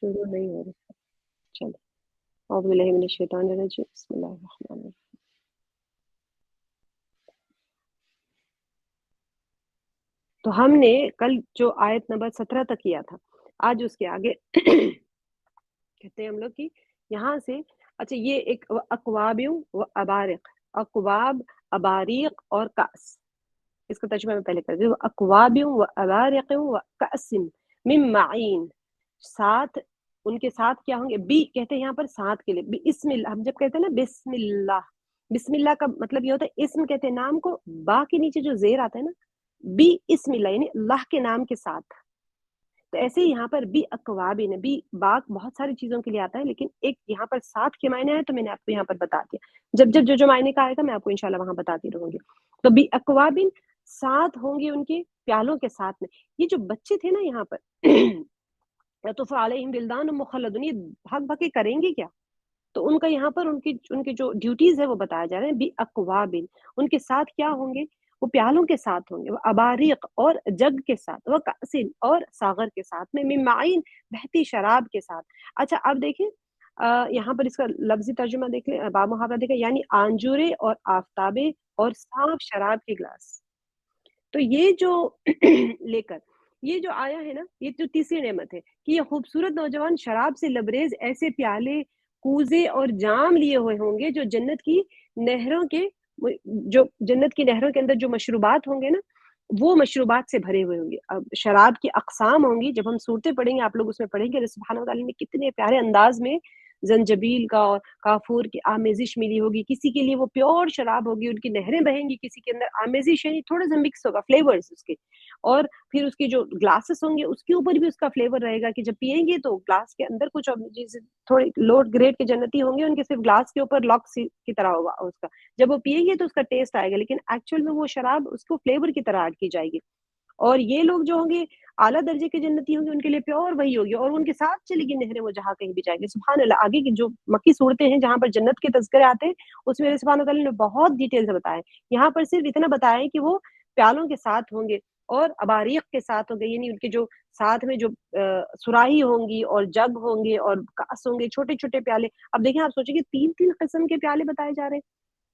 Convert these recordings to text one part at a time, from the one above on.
शुरू नहीं हो रहा। चलो, औज़ु बिल्लाहि मिनश शैतानिर रजीम, बिस्मिल्लाहिर रहमानिर रहीम। तो हमने कल जो आयत नंबर 17 तक किया था, आज उसके आगे कहते हैं हम लोग कि यहाँ से अच्छा ये एक अकवाबियों व अबारिक, अकवाब, अबारीक और कास, इसका तर्जुमा मैं पहले कर देती हूँ। अकवाबियों व अबारिक व कासिम मिन माईन, साथ उनके साथ क्या होंगे, बी कहते हैं यहाँ पर साथ के लिए, बिस्मिल्लाह, हम जब कहते हैं ना बिस्मिल्लाह, बिस्मिल्लाह का मतलब ये होता है इस्म कहते हैं नाम को, बा के नीचे जो जेर आता है ना, बी इस्मिल्लाह यानी अल्लाह के नाम के साथ। तो ऐसे ही यहाँ पर बी अकवाबिन, बी बाक बहुत सारी चीजों के लिए आता है, लेकिन एक यहाँ पर साथ के मायने है, तो मैंने आपको यहाँ पर बता दिया। जब जब जो मायने का आएगा मैं आपको इंशाल्लाह वहां बताती रहूंगी। तो बी अकवाबिन, साथ होंगे उनके प्यालों के साथ में। ये जो बच्चे थे ना यहाँ पर यतुफ़ु अलैहिम बिल्दान मुख़ल्लदून, ये भाग भाग के करेंगे क्या? तो उनका यहाँ पर उनकी उनकी जो ड्यूटीज है वो बताया जा रहे हैं। बी अकवाबिन, उनके साथ क्या होंगे, वो प्यालों के साथ होंगे, वो अबारीक और जग के साथ, वो कासिन और सागर के साथ में, मिन माइन बहती शराब के साथ। अच्छा अब देखिए यहाँ पर इसका लफ्जी तर्जुमा देख लें, बा मुहावरा देखें, यानी आंजूरे और आफताबे और साफ शराब के गिलास। तो ये जो लेकर ये जो आया है ना, ये जो तीसरी नेमत है कि ये खूबसूरत नौजवान शराब से लबरेज ऐसे प्याले, कूजे और जाम लिए हुए होंगे जो जन्नत की नहरों के जो जन्नत की नहरों के अंदर जो मशरूबात होंगे ना, वो मशरूबात से भरे हुए होंगे। अब शराब की अक़साम होंगी, जब हम सूरतें पढ़ेंगे आप लोग उसमें पढ़ेंगे, अल्लाह सुब्हानहू व तआला ने कितने प्यारे अंदाज में ज़ंजबील का और काफ़ूर की आमेज़िश मिली होगी, किसी के लिए वो प्योर शराब होगी, उनकी नहरें बहेंगी, किसी के अंदर आमेज़िश यानी थोड़ा-सा मिक्स होगा, फ्लेवर्स उसके। और फिर उसके जो ग्लासेस होंगे, उसके ऊपर भी उसका फ्लेवर रहेगा कि जब पिएँगे तो ग्लास के अंदर कुछ जैसे थोड़े लो ग्रेड के जन्नती होंगे, उनके सिर्फ़ ग्लास के ऊपर लॉक सी की तरह होगा उसका। जब वो पिएँगे तो उसका टेस्ट आएगा, लेकिन एक्चुअल में वो शराब उसको फ्लेवर की तरह ऐड की जाएगी। और ये लोग जो होंगे आला दर्जे के जन्नती होंगे, उनके लिए प्योर वही होगी और उनके साथ चलेगी नहरें वो जहाँ कहीं भी जाएँगे। सुभान अल्लाह! आगे की जो मक्की सूरतें हैं जहाँ पर जन्नत के तज़किरे आते हैं, उसमें अल्लाह सुब्हानहू व तआला ने बहुत डिटेल से बताया है। यहाँ पर सिर्फ़ इतना बताया है कि वो प्यालों के साथ होंगे और अबारीक के साथ होंगे, यानी उनके जो साथ में जो सुराही होंगी और जग होंगे और काँस होंगे, छोटे-छोटे प्याले। अब देखिए आप सोचिए कि 3-3 किस्म के प्याले बताए जा रहे हैं।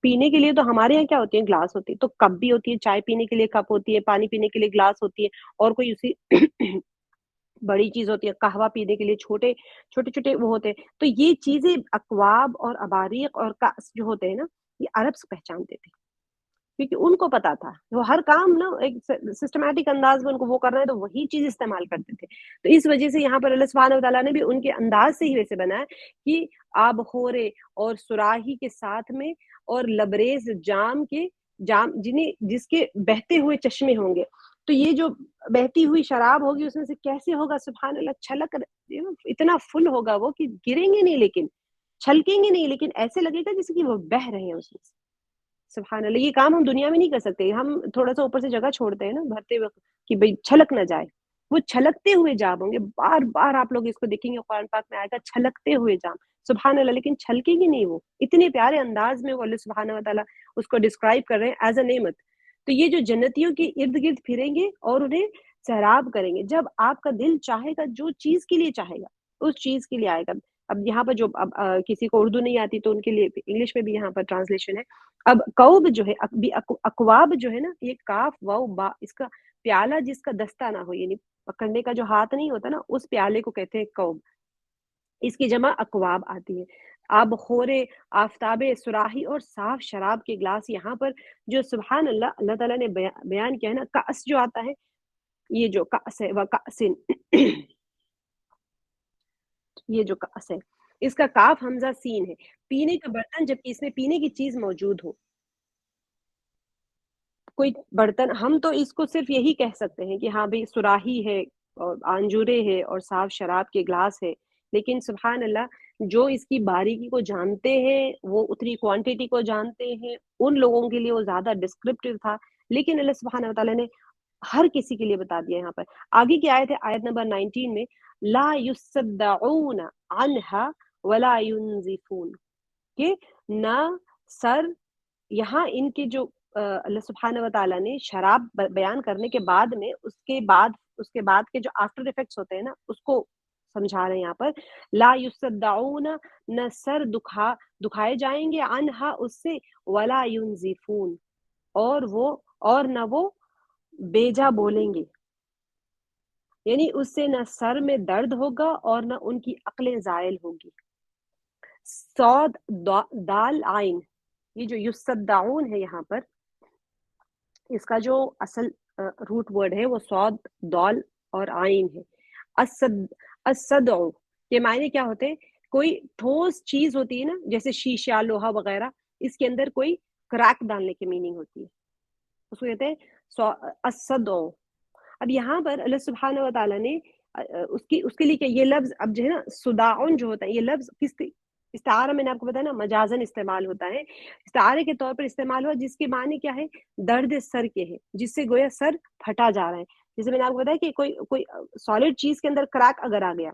पीने के लिए तो हमारे यहाँ क्या होती है, ग्लास होती है, तो कप भी होती है, चाय पीने के लिए कप होती है, पानी पीने के लिए ग्लास होती है और कोई उसी बड़ी चीज़ होती है, कहवा पीने के लिए छोटे-छोटे वो होते हैं। तो ये चीज़ें अकवाब और अबारीक और कास जो होते हैं ना, ये अरब्स पहचानते थे। क्योंकि उनको पता था, वो हर काम ना एक सिस्टमैटिक अंदाज में उनको वो करना है, तो वही चीज़ इस्तेमाल करते थे। तो इस वजह से यहाँ पर अल्लाह सुब्हानहू व तआला ने भी उनके अंदाज से ही वैसे बनाया कि आबखोरे और सुराही के साथ में और लबरेज जाम के जाम जिन्हें जिसके बहते हुए चश्मे होंगे। तो ये जो बहती हुई शराब होगी उसमें से कैसे होगा, सुभान अल्लाह, इतना फुल होगा वो कि गिरेंगे नहीं, लेकिन छलकेंगे नहीं, लेकिन ऐसे लगेगा जैसे कि वो बह रहे हैं उसमें से। सुभान अल्लाह! ये काम हम दुनिया में नहीं कर सकते। हम थोड़ा-सा ऊपर से जगह छोड़ते हैं ना भरते वक़्त कि भई छलक ना जाए। वो छलकते हुए जाम होंगे, बार-बार आप लोग इसको देखेंगे कुरान पाक में आएगा छलकते हुए जाम। सुभान अल्लाह! लेकिन छलकेंगे नहीं वो। इतने प्यारे अंदाज़ में वो अल्लाह सुब्हानहू व तआला उसको डिस्क्राइब कर रहे हैं एज़ अ नेमत। तो ये जो जन्नतियों के इर्द-गिर्द फिरेंगे और उन्हें सैराब करेंगे। जब आपका दिल चाहेगा, जो चीज़ के लिए चाहेगा, उस चीज़ के लिए आएगा। अब यहाँ पर जो अब किसी को उर्दू नहीं आती तो उनके लिए इंग्लिश में भी यहाँ पर ट्रांसलेशन है। अब कौब जो है अकवाब जो है ना, ये काफ वाव बा, इसका प्याला जिसका दस्ता ना हो, यानी पकड़ने का जो हाथ नहीं होता ना, उस प्याले को कहते हैं कौब। इसकी जमा अकवाब आती है। आब खोरे, आफताबे, सुराही और साफ शराब के ग्लास, यहाँ पर जो सुभान अल्लाह, अल्लाह ताला ने बयान किया है ना, कास जो आता है, ये जो कास है व कासिन ये जो कास है, इसका काफ हमजा सीन है। पीने का बर्तन, जबकि इसमें पीने की चीज मौजूद हो। कोई बर्तन, हम तो इसको सिर्फ़ यही कह सकते हैं कि हाँ भई सुराही है और आंजूरे है और साफ शराब के ग्लास है। लेकिन सुभान अल्लाह, जो इसकी बारीकी को जानते हैं, वो उतनी क्वांटिटी को जानते हैं, उन लोगों के लिए वो ज़्यादा डिस्क्रिप्टिव था। लेकिन अल्लाह सुब्हानहू व तआला ने हर किसी के लिए बता दिया यहाँ पर। आगे की आयत है, आयत नंबर 19 में, ला युसद्दऊन अन्हा वला युनज़िफून, कि ना सर, यहाँ इनके जो अल्लाह सुब्हानहू व तआला ने शराब बयान करने के बाद में उसके बाद के जो आफ्टर इफेक्ट्स होते हैं ना, उसको سمجھا رہے ہیں یہاں پر لا یصدعون نہ سر دکھائے جائیں گے عنہا اس سے ولا ینزفون اور نہ وہ بیجا بولیں گے، یعنی اس سے نہ سر میں درد ہوگا اور نہ ان کی عقلیں زائل ہوگی۔ صاد دال عین، یہ جو یصدعون ہے یہاں پر اس کا جو اصل روٹ ورڈ ہے وہ صاد دال اور عین ہے۔ الصدع کے معنی کیا ہوتے ہیں؟ کوئی ٹھوس چیز ہوتی ہے نا، جیسے شیشہ لوہا وغیرہ، اس کے اندر کوئی کریک ڈالنے کی میننگ ہوتی ہے، اس کو کہتے ہیں الصدع۔ اب یہاں پر اللہ سبحانہ و تعالیٰ نے اس کے لیے کہ یہ لفظ اب جو ہے نا صداعن جو ہوتا ہے، یہ لفظ کس استعارہ میں نے آپ کو بتایا نا مجازن استعمال ہوتا ہے، استعارے کے طور پر استعمال ہوا جس کے معنی کیا ہے؟ درد سر کے ہے، جس سے گویا سر پھٹا جا رہا ہے۔ جیسے میں نے آپ کو بتایا کہ کوئی سالڈ چیز کے اندر کریک اگر آ گیا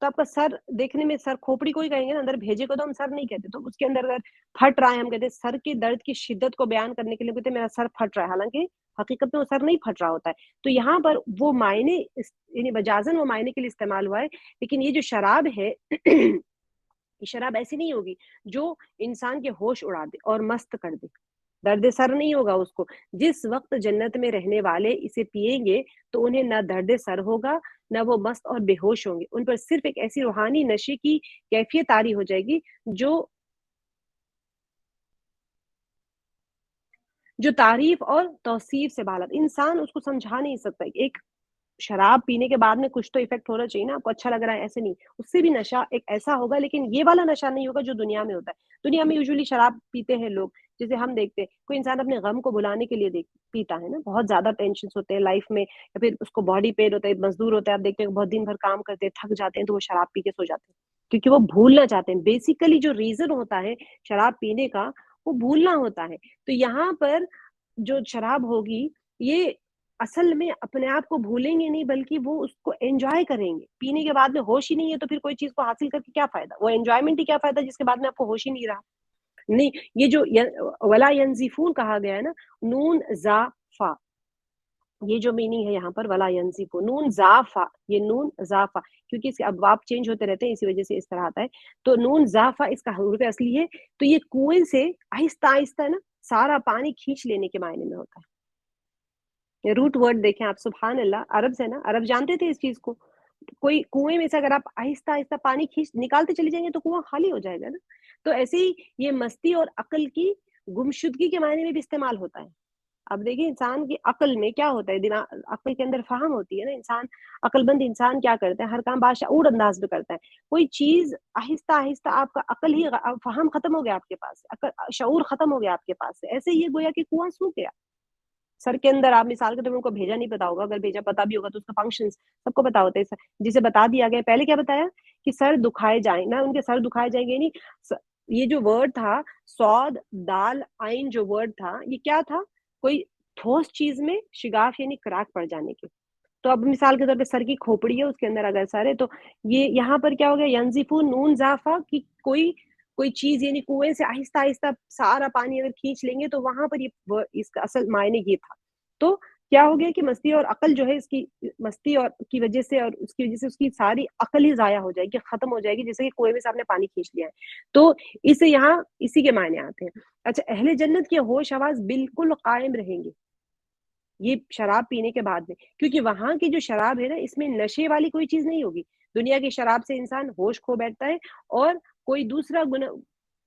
تو آپ کا سر دیکھنے میں سر کھوپڑی کو ہی کہیں گے نا، اندر بھیجے کو تو ہم سر نہیں کہتے، تو اس کے اندر اگر پھٹ رہا ہے ہم کہتے ہیں سر کے درد کی شدت کو بیان کرنے کے لیے کہتے ہیں میرا سر پھٹ رہا ہے، حالانکہ حقیقت میں وہ سر نہیں پھٹ رہا ہوتا ہے۔ تو یہاں پر وہ معنی یعنی مجازن وہ معنی کے لیے استعمال ہوا ہے، لیکن یہ جو شراب ہے یہ شراب ایسی نہیں ہوگی جو انسان کے ہوش اڑا دے اور مست کر دے، درد سر نہیں ہوگا اس کو۔ جس وقت جنت میں رہنے والے اسے پیئیں گے تو انہیں نہ درد سر ہوگا نہ وہ مست اور بے ہوش ہوں گے، ان پر صرف ایک ایسی روحانی نشے کی کیفیت طاری ہو جائے گی جو تعریف اور توصیف سے بالات، انسان اس کو سمجھا نہیں سکتا۔ ایک شراب پینے کے بعد میں کچھ تو افیکٹ ہونا چاہیے نا، آپ کو اچھا لگ رہا ہے ایسے نہیں، اس سے بھی نشہ ایک ایسا ہوگا، لیکن یہ والا نشہ نہیں ہوگا جو دنیا میں ہوتا ہے۔ دنیا میں یوزلی شراب پیتے ہیں لوگ، جسے ہم دیکھتے ہیں کوئی انسان اپنے غم کو بلانے کے لیے پیتا ہے نا، بہت زیادہ ٹینشنز ہوتے ہیں لائف میں، یا پھر اس کو باڈی پین ہوتا ہے، مزدور ہوتا ہے، آپ دیکھتے ہیں بہت دن بھر کام کرتے ہیں، تھک جاتے ہیں تو وہ شراب پی کے سو جاتے ہیں کیونکہ وہ بھولنا چاہتے ہیں۔ بیسیکلی جو ریزن ہوتا ہے شراب پینے کا وہ بھولنا ہوتا ہے۔ تو یہاں پر جو شراب ہوگی یہ اصل میں اپنے آپ کو بھولیں گے نہیں، بلکہ وہ اس کو انجوائے کریں گے۔ پینے کے بعد میں ہوش ہی نہیں ہے تو پھر کوئی چیز کو حاصل کر کے کیا فائدہ؟ وہ انجوائمنٹ ہی کیا فائدہ جس کے بعد میں آپ کو ہوش ہی نہیں رہا؟ نہیں، یہ جو ولا ینزفون کہا گیا ہے نا، نون زا فا، یہ جو میننگ ہے یہاں پر ولا ینزفون، نون زا فا، یہ نون زا فا کیونکہ اس کے ابواب چینج ہوتے رہتے ہیں اسی وجہ سے اس طرح آتا ہے، تو نون زا فا اس کا حروف اصلی ہے۔ تو یہ کنویں سے آہستہ آہستہ ہے نا سارا پانی کھینچ لینے کے معنی میں ہوتا ہے۔ روٹ ورڈ دیکھیں آپ، سبحان اللہ، عرب سے نا، عرب جانتے تھے اس چیز کو۔ کوئی کنویں میں سے اگر آپ آہستہ آہستہ پانی کھینچ نکالتے چلے جائیں گے تو کنواں خالی ہو جائے گا نا۔ تو ایسے ہی یہ مستی اور عقل کی گمشدگی کے معنی میں بھی استعمال ہوتا ہے۔ اب دیکھیں انسان کی عقل میں کیا ہوتا ہے، عقل کے اندر فہم ہوتی ہے نا، انسان عقل بند انسان کیا کرتا ہے، ہر کام باشعور انداز میں کرتا ہے۔ کوئی چیز آہستہ آہستہ آپ کا عقل ہی فہم ختم ہو گیا آپ کے پاس سے، شعور ختم ہو گیا آپ کے پاس سے، ایسے یہ گویا کہ کنواں سوکھ گیا۔ سر کے اندر آپ مثال کے طور پر ان کو بھیجا نہیں پتا ہوگا، اگر بھیجا پتا بھی ہوگا تو اس کا فنکشن سب کو پتا ہوتا ہے، جسے بتا دیا گیا۔ پہلے کیا بتایا کہ سر دکھائے جائیں نا، ان کے سر دکھائے جائیں گے نہیں۔ یہ جو ورڈ تھا صاد دال عین، جو ورڈ تھا یہ کیا تھا؟ کوئی ٹھوس چیز میں شگاف یعنی کراک پڑ جانے کے۔ تو اب مثال کے طور پہ سر کی کھوپڑی ہے، اس کے اندر اگر سر ہے تو یہ یہاں پر کیا ہو گیا، ینزفون نون زافا کی کوئی چیز یعنی کنویں سے آہستہ آہستہ سارا پانی اگر کھینچ لیں گے تو وہاں پر یہ اس کا اصل معنی یہ تھا۔ تو کیا ہو گیا کہ مستی اور عقل جو ہے، اس کی مستی اور کی وجہ سے اور اس کی وجہ سے اس کی ساری عقل ہی ضائع ہو جائے گی، ختم ہو جائے گی، جیسے کہ کنویں میں سے آپ نے پانی کھینچ لیا ہے۔ تو اسے یہاں اسی کے معنی آتے ہیں۔ اچھا، اہل جنت کے ہوش حواس بالکل قائم رہیں گے یہ شراب پینے کے بعد میں، کیونکہ وہاں کی جو شراب ہے نا اس میں نشے والی کوئی چیز نہیں ہوگی۔ دنیا کی شراب سے انسان ہوش کھو بیٹھتا ہے اور کوئی دوسرا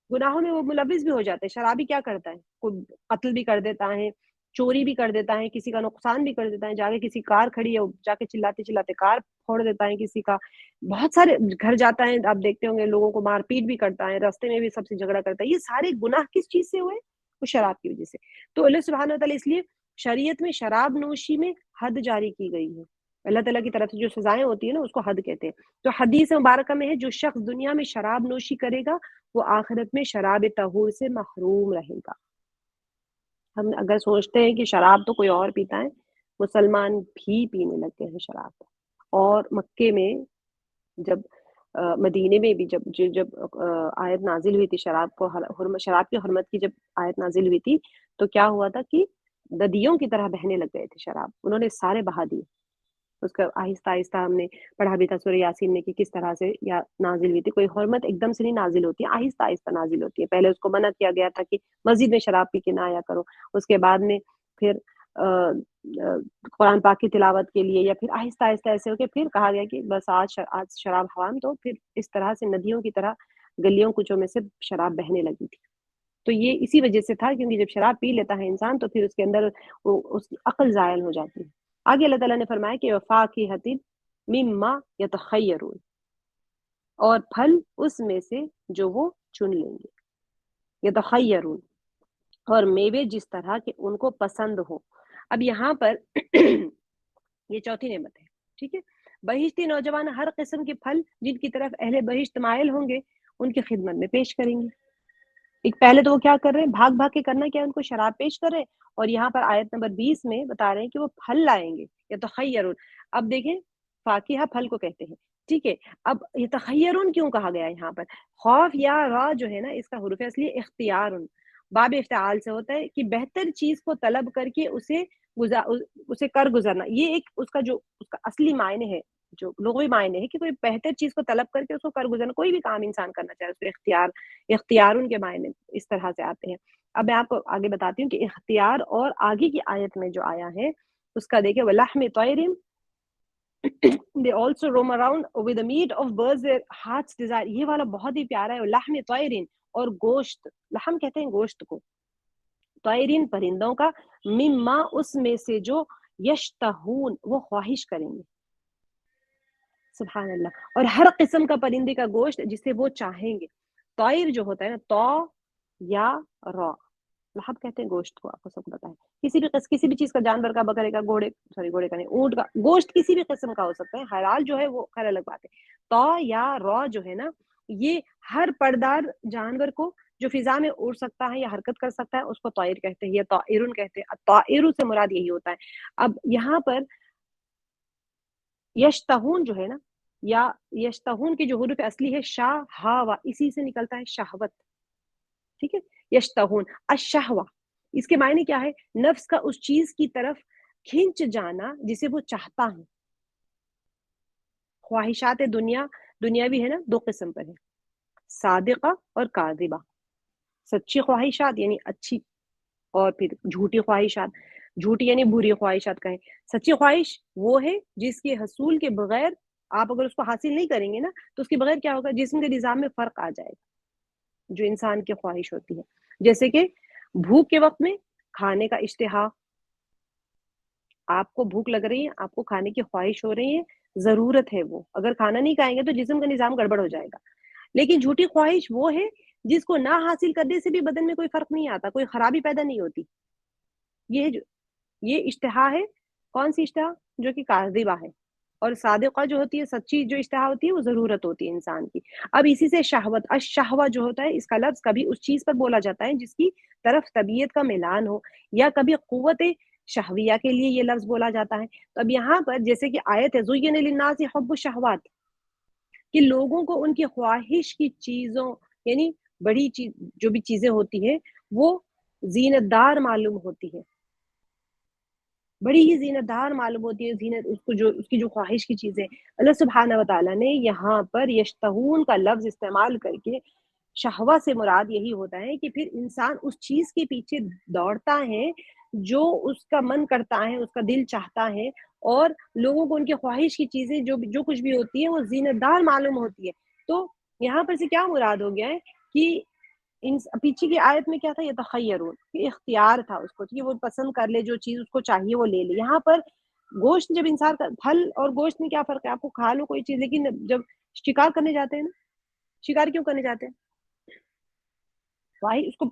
گناہوں میں وہ ملوث بھی ہو جاتا ہے۔ شرابی کیا کرتا ہے؟ کوئی قتل بھی کر دیتا ہے، چوری بھی کر دیتا ہے، کسی کا نقصان بھی کر دیتا ہے، جا کے کسی کار کھڑی ہے جا کے چلاتے چلاتے کار پھوڑ دیتا ہے کسی کا، بہت سارے گھر جاتا ہے، آپ دیکھتے ہوں گے لوگوں کو مار پیٹ بھی کرتا ہے، راستے میں بھی سب سے جھگڑا کرتا ہے۔ یہ سارے گناہ کس چیز سے ہوئے؟ وہ شراب کی وجہ سے۔ تو اللہ سبحانہ وتعالی اس لیے شریعت میں شراب نوشی میں حد جاری کی گئی ہے۔ اللہ تعالیٰ کی طرف سے جو سزائیں ہوتی ہیں نا اس کو حد کہتے ہیں۔ تو حدیث مبارکہ میں ہے جو شخص دنیا میں شراب نوشی کرے گا وہ آخرت میں شراب طہور سے محروم رہے گا۔ ہم اگر سوچتے ہیں کہ شراب تو کوئی اور پیتا ہے، مسلمان بھی پینے لگتے ہیں شراب۔ اور مکے میں جب مدینے میں بھی جب آیت نازل ہوئی تھی شراب کی حرمت کی، جب آیت نازل ہوئی تھی تو کیا ہوا تھا کہ ندیوں کی طرح بہنے لگ گئے تھے شراب، انہوں نے سارے بہا دیے۔ उसका आहिस्ता आहिस्ता हमने पढ़ा भी था सूरह यासीन में कि किस तरह से या नाजिल हुई थी। कोई हुर्मत एकदम से नहीं नाजिल होती है, आहिस्ता आहिस्ता नाजिल होती है। पहले उसको मना किया गया था कि मस्जिद में शराब पी के ना आया करो, उसके बाद में फिर कुरान पाक की तिलावत के लिए या फिर आहिस्ता आहिस्ता ऐसे होके फिर कहा गया कि बस आज शराब हराम, तो फिर इस तरह से नदियों की तरह गलियों कुचों में से शराब बहने लगी थी। तो ये इसी वजह से था, क्योंकि जब शराब पी लेता है इंसान तो फिर उसके अंदर उसकी अक्ल जायल हो जाती है। आगे अल्लाह ताला ने फरमाया कि वफाकिहतिन मिम्मा यतखय्यरून, और फल उसमें से जो वो चुन लेंगे। यतखय्यरून, और मेवे जिस तरह के उनको पसंद हो। अब यहाँ पर ये चौथी नेमत है, ठीक है। बहिश्ती नौजवान हर किस्म के फल जिनकी तरफ अहले बहिश्त मायल होंगे उनकी खिदमत में पेश करेंगे। एक पहले तो वो क्या कर रहे हैं, भाग भाग के करना क्या है, उनको शराब पेश कर रहे हैं, और यहाँ पर आयत नंबर 20 में बता रहे हैं कि वो फल लाएंगे। ये तखय्यरून, अब देखें फाकिहा फल को कहते हैं, ठीक है। अब ये तखय्यरून क्यों कहा गया है यहाँ पर? खौफ या रा जो है ना, इसका हुरूफ असली इख्तियारुन बाब इफ्ताल से होता है कि बेहतर चीज को तलब करके उसे कर गुजरना। ये एक उसका जो उसका असली मायने है, जो लुग़वी मायने है कि कोई बेहतर चीज को तलब करके उसको कर गुजरना। कोई भी काम इंसान करना चाहे उसको इख्तियार उनके मायने इस तरह से आते हैं। अब मैं आपको आगे बताती हूँ कि इख्तियार और आगे की आयत में जो आया है उसका देखिए, वलहम तैरिन they also roam around with the meat of birds their hearts desire। ये वाला बहुत ही प्यारा है, लहम तैरिन, और गोश्त, लहम कहते हैं गोश्त को, तैरिन परिंदों का, मिम्मा उसमें से जो यश्तहून वो ख्वाहिश करेंगे। सुभान अल्लाह। और हर किस्म का परिंदे का गोश्त जिसे वो चाहेंगे। तौर जो होता है ना, तो या रॉ, लहब कहते हैं गोश्त को, आपको सबको पता है। किसी भी चीज का, जानवर का, बकरे का, घोड़े का नहीं, ऊंट का गोश्त किसी भी किस्म का हो सकता है। हलाल जो है वो खैर अलग बात है। तो या रॉ जो है ना, ये हर परदार जानवर को जो फिजा में उड़ सकता है या हरकत कर सकता है उसको तौर कहते हैं या तौरुन कहते हैं। तौरु से मुराद यही होता है। अब यहाँ पर यश्तहून जो है ना, या यश्तहून की जो हुरूफ असली है शाह हा वा, इसी से निकलता है शहवत, ठीक है। यश्तहून अशहवा, इसके मायने क्या है? नफ्स का उस चीज की तरफ खिंच जाना जिसे वो चाहता है। ख्वाहिशात दुनियावी है ना, दो किस्म पर है, सादिका और कादिबा। सच्ची ख्वाहिशात यानी अच्छी, और फिर झूठी ख्वाहिशात। झूठी यानी बुरी ख्वाहिशात कहें। सच्ची ख्वाहिश वो है जिसके हसूल के बगैर, आप अगर उसको हासिल नहीं करेंगे ना तो उसके बगैर क्या होगा, जिस्म के निजाम में फर्क आ जाएगा, जो इंसान की ख्वाहिश होती है। जैसे कि भूख के वक्त में खाने का इश्तिहा, आपको भूख लग रही है, आपको खाने की ख्वाहिश हो रही है, जरूरत है वो, अगर खाना नहीं खाएंगे तो जिस्म का निजाम गड़बड़ हो जाएगा। लेकिन झूठी ख्वाहिश वो है जिसको ना हासिल करने से भी बदन में कोई फर्क नहीं आता, कोई खराबी पैदा नहीं होती। ये जो ये इश्तिहा है, कौन सी इश्तिहा? जो कि काज़िबा है। और सादिक़ा जो होती है, सच्ची जो इश्तिहा होती है, वो ज़रूरत होती है इंसान की। अब इसी से शहवत, अश-शहवा जो होता है, इसका लफ्ज़ कभी उस चीज़ पर बोला जाता है जिसकी तरफ तबीयत का मिलान हो, या कभी क़ुव्वत शहविया के लिए ये लफ्ज़ बोला जाता है। तो अब यहाँ पर जैसे कि आयत है, ज़ुय्यिना लिन्नासि हुब्बुश शहवात, कि लोगों को उनकी ख्वाहिश की चीज़ों, यानी बड़ी चीज़ जो भी चीज़ें होती हैं, वो ज़ीनतदार मालूम होती है। बड़ी ही ज़ीनतदार मालूम होती है, ज़ीनत उसको, जो उसकी जो ख्वाहिश की चीज़ें। अल्लाह सुब्हानहू व तआला ने यहाँ पर यश्तहून का लफ्ज़ इस्तेमाल करके शहवा से मुराद यही होता है कि फिर इंसान उस चीज़ के पीछे दौड़ता है जो उसका मन करता है, उसका दिल चाहता है, और लोगों को उनकी ख्वाहिश की चीज़ें जो कुछ भी होती है वो ज़ीनतदार मालूम होती है। तो यहाँ पर से क्या मुराद हो गया है कि इन पीछे की आयत में क्या था, ये तखय्युरून, ये इख्तियार था उसको कि वो पसंद कर ले, जो चीज़ उसको चाहिए वो ले ले। यहाँ पर गोश्त, जब इंसान का फल और गोश्त में क्या फ़र्क है? आपको खा लो कोई चीज़, लेकिन जब शिकार करने जाते हैं ना, शिकार क्यों करने जाते हैं? ख्वाहिश उसको,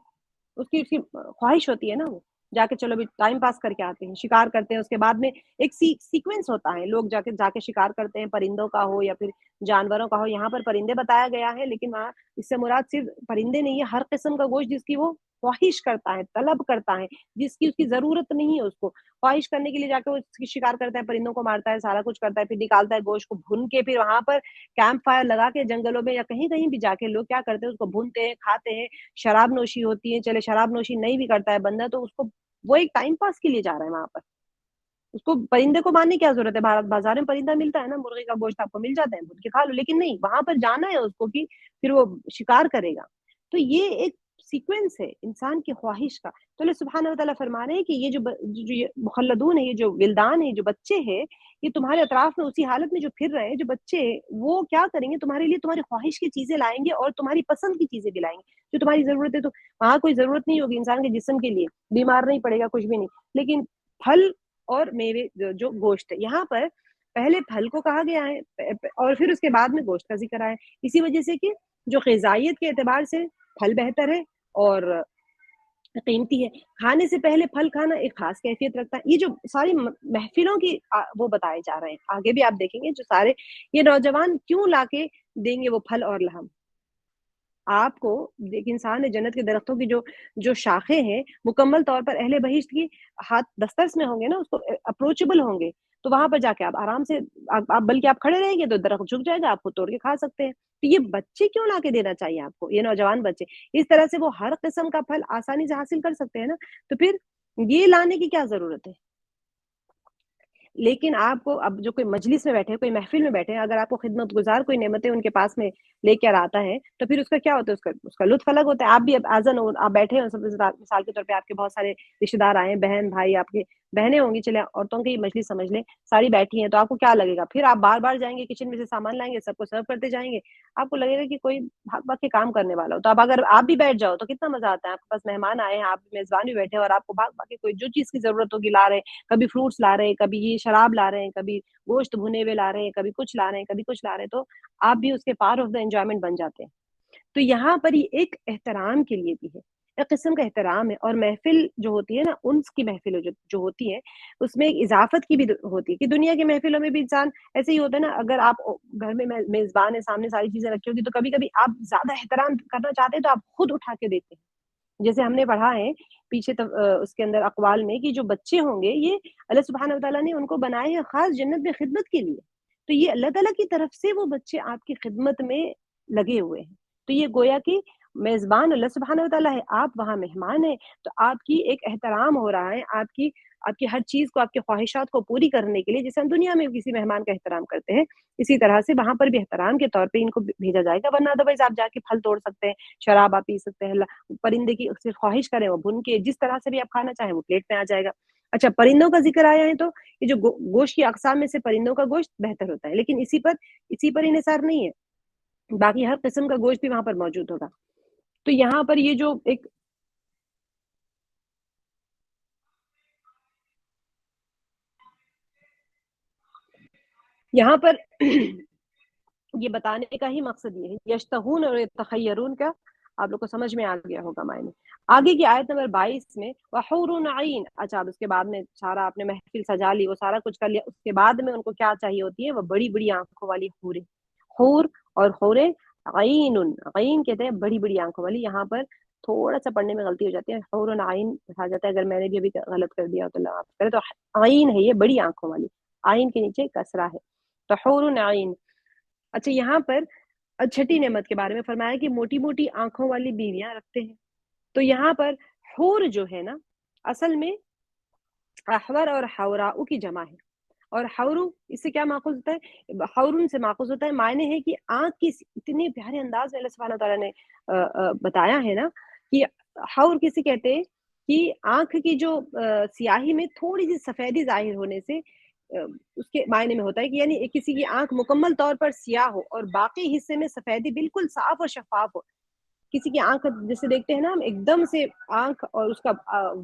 उसकी उसकी ख्वाहिश होती है ना वो, जाके चलो अभी टाइम पास करके आते हैं, शिकार करते हैं, उसके बाद में एक सीक्वेंस होता है, लोग जाके जाके शिकार करते हैं, परिंदों का हो या फिर जानवरों का हो। यहाँ पर परिंदे बताया गया है, लेकिन वहाँ इससे मुराद सिर्फ परिंदे नहीं है, हर किस्म का गोश्त जिसकी वो ख्वाहिश करता है, तलब करता है, जिसकी उसकी ज़रूरत नहीं है उसको। ख्वाहिश करने के लिए जाके वो उसकी शिकार करता है, परिंदों को मारता है, सारा कुछ करता है, फिर निकालता है गोश्त को भून के, फिर वहाँ पर कैंप फायर लगा के जंगलों में या कहीं-कहीं भी जाके लोग क्या करते हैं, उसको भूनते हैं, खाते हैं। शराब नोशी होती है, चले शराब नोशी नहीं भी करता है बंदा तो उसको, वो एक टाइम पास के लिए जा रहा है वहाँ पर। اس کو پرندے کو مارنے کی کیا ضرورت ہے؟ بازار میں پرندہ ملتا ہے نا، مرغے کا گوشت آپ کو مل جاتا ہے، بھون کے کھا لو، لیکن نہیں، وہاں پر جانا ہے اس کو کہ پھر وہ شکار کرے گا. تو یہ ایک سیکوینس ہے انسان کی خواہش کا. تو اللہ سبحانہ وتعالیٰ فرما رہے ہیں کہ یہ جو یہ مخلدون ہے، یہ جو ولدان ہے، جو بچے ہیں، یہ تمہارے اطراف میں اسی حالت میں جو پھر رہے ہیں، جو بچے ہیں، وہ کیا کریں گے تمہارے لیے؟ تمہاری خواہش کی چیزیں لائیں گے اور تمہاری پسند کی چیزیں بھی لائیں گے جو تمہاری ضرورت ہے. تو وہاں کوئی ضرورت نہیں ہوگی انسان کے جسم کے لیے، بیمار نہیں پڑے گا، کچھ بھی نہیں. لیکن پھل اور میوے جو گوشت ہے، یہاں پر پہلے پھل کو کہا گیا ہے اور پھر اس کے بعد میں گوشت کا ذکر آیا ہے، اسی وجہ سے کہ جو غذائیت کے اعتبار سے پھل بہتر ہے اور قیمتی ہے. کھانے سے پہلے پھل کھانا ایک خاص کیفیت رکھتا ہے. یہ جو ساری محفلوں کی وہ بتائے جا رہے ہیں، آگے بھی آپ دیکھیں گے جو سارے یہ نوجوان کیوں لا کے دیں گے وہ پھل اور لحم آپ کو. ایک انسان ہے، جنت کے درختوں کی جو شاخیں ہیں مکمل طور پر اہل بہشت کی ہاتھ دسترس میں ہوں گے نا، اس کو اپروچبل ہوں گے، تو وہاں پر جا کے آپ آرام سے آپ بلکہ آپ کھڑے رہیں گے تو درخت جھک جائے گا، آپ کو توڑ کے کھا سکتے ہیں. تو یہ بچے کیوں لا کے دینا چاہیے آپ کو، یہ نوجوان بچے؟ اس طرح سے وہ ہر قسم کا پھل آسانی سے حاصل کر سکتے ہیں نا، تو پھر یہ لانے کی کیا ضرورت ہے؟ لیکن آپ کو اب جو کوئی مجلس میں بیٹھے، کوئی محفل میں بیٹھے، اگر آپ کو خدمت گزار کوئی نعمتیں ان کے پاس میں لے کر آتا ہے تو پھر اس کا کیا ہوتا ہے؟ اس کا لطف الگ ہوتا ہے. آپ بھی اب آزن ہو، آپ بیٹھے ہو، مثال کے طور پہ آپ کے بہت سارے رشتے دار آئے ہیں، بہن بھائی آپ کے بہنیں ہوں گی، چلے عورتوں کی مجلس سمجھ لیں، ساری بیٹھی ہیں، تو آپ کو کیا لگے گا؟ پھر آپ بار بار جائیں گے کچن میں سے سامان لائیں گے، سب کو سرو کرتے جائیں گے، آپ کو لگے گا کہ کوئی بھاگ بھاگ کے کام کرنے والا ہو. تو اب اگر آپ بھی بیٹھ جاؤ تو کتنا مزہ آتا ہے. آپ کے پاس مہمان آئے ہیں، آپ میزبان بھی بیٹھے ہیں اور آپ کو بھاگ بھاگ کے کوئی جو چیز کی ضرورت ہوگی لا رہے ہیں، کبھی فروٹس لا رہے ہیں، کبھی یہ شراب لا رہے ہیں، کبھی گوشت بھنے ہوئے لا رہے ہیں، کبھی کچھ لا رہے ہیں، کبھی کچھ لا رہے ہیں، تو آپ بھی اس کے پارٹ آف دا انجوائمنٹ بن جاتے ہیں. تو یہاں پر یہ ایک احترام کے لیے بھی ہے، ایک قسم کا احترام ہے. اور محفل جو ہوتی ہے نا، انس کی محفل جو ہوتی ہے، اس میں ایک اضافت کی بھی ہوتی ہے کہ دنیا کی محفلوں میں بھی انسان ایسے ہی ہوتا ہے نا. اگر آپ گھر میں میزبان ہے، سامنے ساری چیزیں رکھی ہوگی، تو کبھی کبھی آپ زیادہ احترام کرنا چاہتے ہیں تو آپ خود اٹھا کے دیتے ہیں. جیسے ہم نے پڑھا ہے پیچھے اس کے اندر اقوال میں کہ جو بچے ہوں گے یہ اللہ سبحانہ وتعالیٰ نے ان کو بنائے ہیں خاص جنت میں خدمت کے لیے. تو یہ اللہ تعالیٰ کی طرف سے وہ بچے آپ کی خدمت میں لگے ہوئے ہیں. تو یہ گویا کہ میزبان اللہ سبحانہ وتعالیٰ ہے، آپ وہاں مہمان ہیں، تو آپ کی ایک احترام ہو رہا ہے، آپ کی ہر چیز کو، آپ کی خواہشات کو پوری کرنے کے لیے، جیسے ہم دنیا میں کسی مہمان کا احترام کرتے ہیں، اسی طرح سے وہاں پر بھی احترام کے طور پہ ان کو بھیجا جائے گا. ورنہ ادروائز آپ جا کے پھل توڑ سکتے ہیں، شراب آپ پی سکتے ہیں، پرندے کی صرف خواہش کریں وہ بھن کے جس طرح سے بھی آپ کھانا چاہیں وہ پلیٹ میں آ جائے گا. اچھا، پرندوں کا ذکر آیا ہے تو یہ جو گوشت کی اقسام میں سے پرندوں کا گوشت بہتر ہوتا ہے، لیکن اسی پر انحصار نہیں ہے، باقی ہر قسم کا گوشت بھی وہاں پر موجود ہوگا. تو یہاں پر یہ جو ایک یہاں پر یہ بتانے کا ہی مقصد یہ ہے، یشتہون اور تخیرون کا آپ لوگ کو سمجھ میں آ گیا ہوگا معنی. آگے کی آیت نمبر 22 میں وحور عین. اچھا، اب اس کے بعد میں سارا آپ نے محفل سجا لی، وہ سارا کچھ کر لیا، اس کے بعد میں ان کو کیا چاہیے ہوتی ہے؟ وہ بڑی بڑی آنکھوں والی حوریں. حور اور حوریں عین، عین کہتے ہیں بڑی بڑی آنکھوں والی. یہاں پر تھوڑا سا پڑھنے میں غلطی ہو جاتی ہے، حور عین کہا جاتا ہے، اگر میں نے بھی ابھی غلط کر دیا تو اللہ معاف کرے. تو عین ہے یہ بڑی آنکھوں والی، عین کے نیچے کسرہ ہے، تو حور عین. اچھا، یہاں پر چھٹی نعمت کے بارے میں فرمایا کہ موٹی موٹی آنکھوں والی بیویاں رکھتے ہیں. تو یہاں پر حور جو ہے نا، اصل میں احور اور حوراء کی جمع ہے، اور حورو اس سے کیا ماخوذ ہوتا ہے؟ حورن سے ماخوذ ہوتا ہے. معنی ہے کہ آنکھ کی اتنے پیارے انداز میں اللہ سبحانہ تعالیٰ نے بتایا ہے نا کہ حور کسی کہتے ہیں کہ آنکھ کی جو سیاہی میں تھوڑی سی سفیدی ظاہر ہونے سے اس کے معنی میں ہوتا ہے کہ یعنی کسی کی آنکھ مکمل طور پر سیاہ ہو اور باقی حصے میں سفیدی بالکل صاف اور شفاف ہو. کسی کی آنکھ جسے دیکھتے ہیں نا ہم، ایک دم سے آنکھ اور اس کا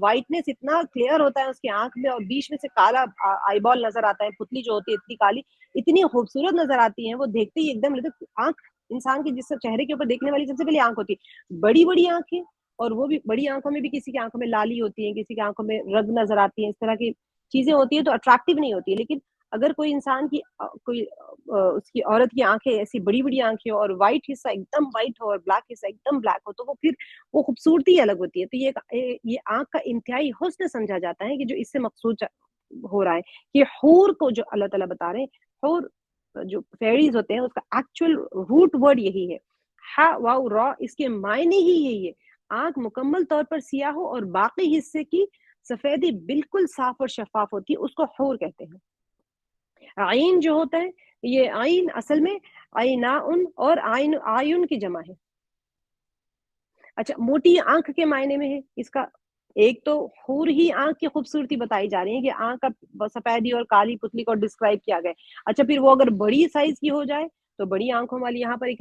وائٹنس اتنا کلیئر ہوتا ہے اس کی آنکھ میں، اور بیچ میں سے کالا آئی بال نظر آتا ہے، پتلی جو ہوتی ہے اتنی کالی، اتنی خوبصورت نظر آتی ہیں وہ، دیکھتے ہی ایک دم آنکھ انسان کی جس چہرے کے اوپر دیکھنے والی سب سے پہلے آنکھ ہوتی ہے. بڑی بڑی آنکھیں، اور وہ بھی بڑی آنکھوں میں بھی کسی کی آنکھوں میں لالی ہوتی ہے، کسی کی آنکھوں میں رگ نظر آتی ہیں، اس طرح کی چیزیں ہوتی ہیں تو اٹریکٹیو نہیں ہوتی ہے. لیکن اگر کوئی انسان کی کوئی اس کی عورت کی آنکھیں ایسی بڑی بڑی آنکھیں اور وائٹ حصہ ایک دم وائٹ ہو اور بلیک حصہ ایک دم بلیک ہو، تو وہ پھر وہ خوبصورتی الگ ہوتی ہے. تو یہ آنکھ کا انتہائی حسن سمجھا جاتا ہے کہ جو اس سے مقصود ہو رہا ہے کہ حور کو جو اللہ تعالیٰ بتا رہے ہیں، حور جو فیریز ہوتے ہیں اس کا ایکچوئل روٹ ورڈ یہی ہے، ہا واو را، اس کے معنی ہی یہی ہے، آنکھ مکمل طور پر سیاہ ہو اور باقی حصے کی सफेदी बिल्कुल साफ और शफाफ होती है, उसको हूर कहते हैं। आइन जो होता है, ये आइन असल में आइनाउन और आइन आयुन की जमा है। अच्छा, मोटी आंख के मायने में है इसका, एक तो हूर ही आंख की खूबसूरती बताई जा रही है कि आंख का सफेदी और काली पुतली को डिस्क्राइब किया गया है। अच्छा, फिर वो अगर बड़ी साइज की हो जाए तो बड़ी आंखों वाली, यहाँ पर एक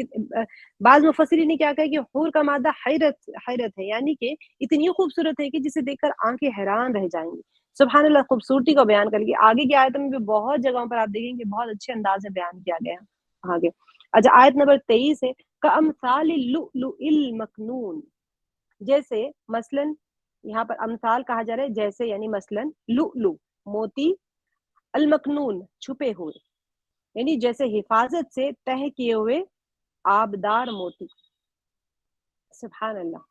बाज मुफस्सिरीन ने क्या कहा कि हूर का मादा हैरत हैरत है, यानी कि इतनी खूबसूरत है कि जिसे देखकर आंखें हैरान रह जाएंगी। सुभान अल्लाह, खूबसूरती को बयान करके आगे की आयतों में भी बहुत जगहों पर आप देखेंगे बहुत अच्छे अंदाज में बयान किया गया है आगे। अच्छा, आयत नंबर 23 है, कअमसालिल लुअलुइल मकनून, जैसे मसलन, यहाँ पर अमसाल कहा जा रहा है जैसे, यानी मसलन लुअलु मोती, अल मकनून छुपे हुए, यानी जैसे हिफाजत से तह किए हुए आबदार मोती। सुभान अल्लाह,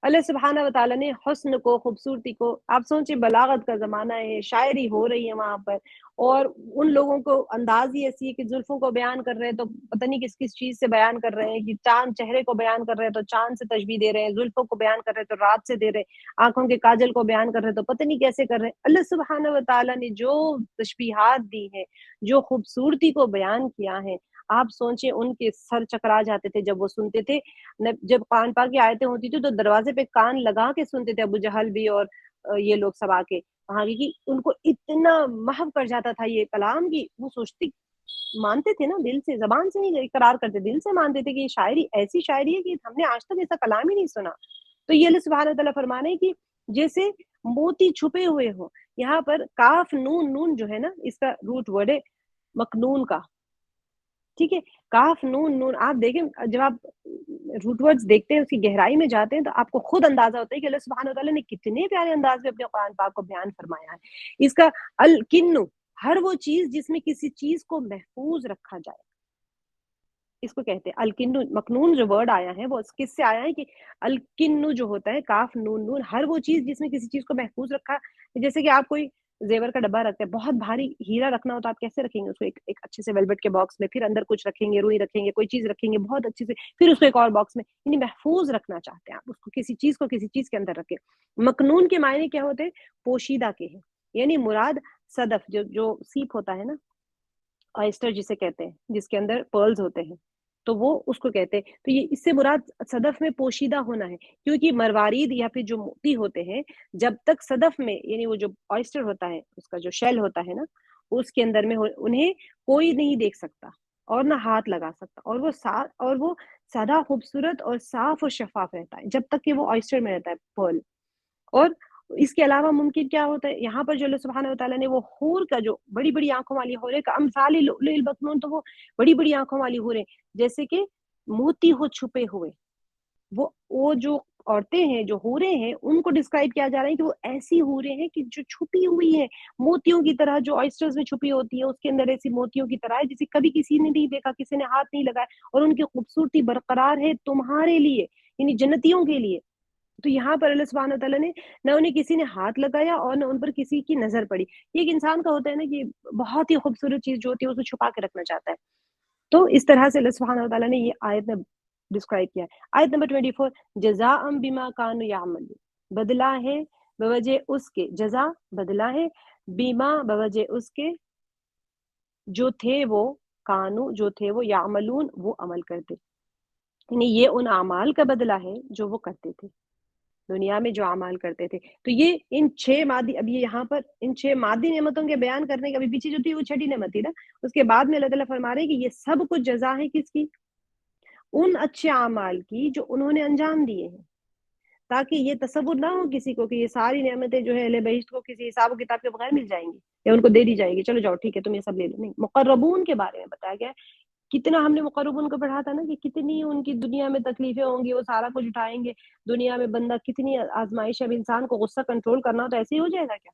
अल्लाह सुब्हाना व तआला ने हुस्न को, खूबसूरती को, आप सोचिए बलागत का ज़माना है, शायरी हो रही है वहाँ पर, और उन लोगों को अंदाज़ ही ऐसी है कि जुल्फ़ों को बयान कर रहे हैं तो पता नहीं किस-किस चीज़ से बयान कर रहे हैं, कि चाँद चेहरे को बयान कर रहे हैं तो चाँद से तशबीह दे रहे हैं, जुल्फ़ों को बयान कर रहे हैं तो रात से दे रहे हैं, आँखों के काजल को बयान कर रहे हैं तो पता नहीं कैसे कर रहे हैं। अल्लाह सुब्हाना व तआला ने जो तशबीहात दी हैं, जो खूबसूरती को बयान किया है, आप सोचिए उनके सर चकरा जाते थे जब वो सुनते थे। जब कुरान पाक की आयतें होती थी तो दरवाजे पे कान लगा के सुनते थे अबू जहल भी, और ये लोग सब आके वहां की, कि उनको इतना महव कर जाता था ये कलाम की, वो सोचते मानते थे ना दिल से, जबान से नहीं इकरार करते, दिल से मानते थे कि ये शायरी ऐसी शायरी है कि हमने आज तक ऐसा कलाम ही नहीं सुना। तो ये अल्लाह सुब्हानहू व तआला फरमा रहे हैं कि जैसे मोती छुपे हुए हो, यहाँ पर काफ नून, नून जो है ना इसका रूट वर्ड है मकनून का, ठीक है? काफ नून नून, आप देखें जब आप रूट वर्ड्स देखते हैं, उसकी गहराई में जाते हैं तो आपको खुद अंदाजा होता है कि अल्लाह सुब्हानहू व तआला ने कितने प्यारे अंदाज में अपने कुरान पाक को बयान फरमाया है। इसका अल किन्नु, हर वो चीज जिसमें किसी चीज को महफूज रखा जाए, इसको कहते हैं अल किन्नु। मकनून जो वर्ड आया है वो किससे आया है कि अल किन्नु जो होता है, काफ नून नून, हर वो चीज जिसमें किसी चीज को महफूज रखा, जैसे कि आप कोई जेवर का डब्बा रखते हैं, बहुत भारी हीरा रखना हो तो आप कैसे रखेंगे उसको, एक अच्छे से वेलवेट के बॉक्स में, फिर अंदर कुछ रखेंगे, रुई रखेंगे, कोई चीज रखेंगे बहुत अच्छे से, फिर उसको एक और बॉक्स में, यानी महफूज रखना चाहते हैं आप उसको, किसी चीज को किसी चीज के अंदर रखें। मकनून के मायने क्या होते हैं? पोशीदा के हैं, यानी मुराद सदफ, जो जो सीप होता है ना, ऑयस्टर जिसे कहते हैं, जिसके अंदर पर्ल्स होते हैं, तो वो उसको कहते हैं। तो ये इससे मुराद सदफ में पोशीदा होना है, क्योंकि मरवारीद या फिर जो मोती होते हैं, जब तक सदफ में, यानी वो जो ऑयस्टर होता है, उसका जो शेल होता है ना, उसके अंदर में उन्हें कोई नहीं देख सकता और ना हाथ लगा सकता, और वो सदा खूबसूरत और साफ और शफाफ रहता है जब तक कि वो ऑयस्टर में रहता है, पर्ल। और इसके अलावा मुमकिन क्या होता है, यहाँ पर जो अल्लाह सुब्हानहू व तआला ने वो हूर का, जो बड़ी-बड़ी आँखों वाली हूरें का अम्सालिल लुअलुइल मकनून, तो वो बड़ी-बड़ी आँखों वाली हूरें, जैसे कि मोती हो छुपे हुए। वो जो औरतें हैं, जो हूरें हैं, उनको डिस्क्राइब किया जा रहा है कि वो ऐसी हूरें हैं कि जो छुपी हुई हैं, मोतियों की तरह, जो ऑयस्टर्स में छुपी होती है, उसके अंदर ऐसी मोतियों की तरह है, जिसे कभी किसी ने नहीं देखा, किसी ने हाथ नहीं लगाया, और उनकी खूबसूरती बरकरार है तुम्हारे लिए, यानी जन्नतियों के लिए। तो यहाँ पर अल्लाह सुब्हानहू व तआला ने, ना उन्हें किसी ने हाथ लगाया और ना उन पर किसी की नज़र पड़ी। ये एक इंसान का होता है ना कि बहुत ही खूबसूरत चीज़ जो होती है उसको छुपा के रखना चाहता है। तो इस तरह से अल्लाह सुब्हानहू व तआला ने ये आयत में डिस्क्राइब किया है। आयत नंबर 24, जज़ाअम बिमा कानू यामलून, बदला है बवजह उसके, जज़ा बदला है, बीमा बवजह उसके, जो थे वो, कानू जो थे वो, यामलून वो अमल करते। यानी ये उन अमाल का बदला है जो वो करते थे, दुनिया में जो अमाल करते थे। तो ये इन 6 मादी, अब ये यहाँ पर इन 6 मादी नेमतों के बयान करने के अभी पीछे जो थी वो छठी नेमत थी ना, उसके बाद में अल्लाह ताला फरमा रहे हैं कि ये सब कुछ जज़ा है किसकी? उन अच्छे अमाल की जो उन्होंने अंजाम दिए हैं। ताकि ये तसव्वुर ना हो किसी को कि ये सारी नेमतें जो है अहले बहिश्त को किसी हिसाब किताब के बगैर मिल जाएँगी या उनको दे दी जाएगी, चलो जाओ ठीक है तुम ये सब ले लो। नहीं, मुक़र्रबून के बारे में बताया गया है। कितना हमने मुक़र्रबून को पढ़ा था ना कि कितनी उनकी दुनिया में तकलीफ़ें होंगी, वो सारा कुछ उठाएँगे। दुनिया में बंदा कितनी आज़माइश है, अब इंसान को गुस्सा कंट्रोल करना हो तो ऐसे ही हो जाएगा क्या?